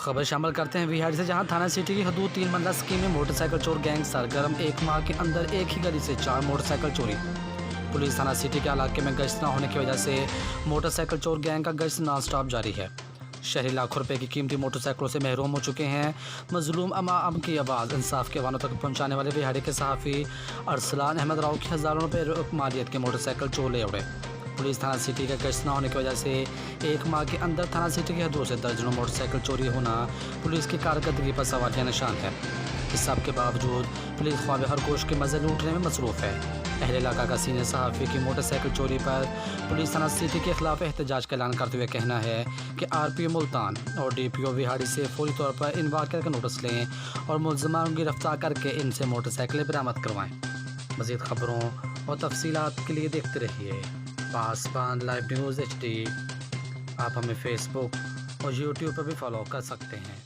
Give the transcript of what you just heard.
خبر شامل کرتے ہیں ویہاڑی سے، جہاں تھانہ سٹی کی حدود 3 مرلہ اسکیم میں موٹر سائیکل چور گینگ سرگرم، 1 ماہ کے اندر ایک ہی گلی سے 4 موٹر سائیکل چوری۔ پولیس تھانہ سٹی کے علاقے میں گشت نہ ہونے کی وجہ سے موٹر سائیکل چور گینگ کا گشت نان سٹاپ جاری ہے۔ شہری لاکھوں روپے کی قیمتی موٹر سائیکلوں سے محروم ہو چکے ہیں۔ مظلوم عوام کی آواز انصاف کے ایوانوں تک پہنچانے والے ویہاڑی کے صحافی ارسلان احمد راؤ کی ہزاروں روپے مالیت کے موٹر سائیکل چور لے اڑے۔ پولیس تھانہ سٹی کا گشت نہ ہونے کی وجہ سے 1 ماہ کے اندر تھانہ سٹی کی حدود سے درجنوں موٹر سائیکل چوری ہونا پولیس کی کارکردگی پر سوالیہ نشان ہے۔ اس سب کے باوجود پولیس خواب ہر گوشت کے مزے لوٹنے میں مصروف ہے۔ اہل علاقہ کا سینئر صحافی کی موٹر سائیکل چوری پر پولیس تھانہ سٹی کے خلاف احتجاج کا اعلان کرتے ہوئے کہنا ہے کہ RPO ملتان اور DPO ویہاڑی سے فوری طور پر ان واقعات کا نوٹس لیں اور ملزمان کو گرفتار کر کے ان سے موٹر سائیکلیں برآمد کروائیں۔ مزید خبروں اور تفصیلات کے لیے دیکھتے رہیے پاسبان لائیو نیوز HD۔ آپ ہمیں فیس بک اور YouTube پر بھی فالو کر سکتے ہیں۔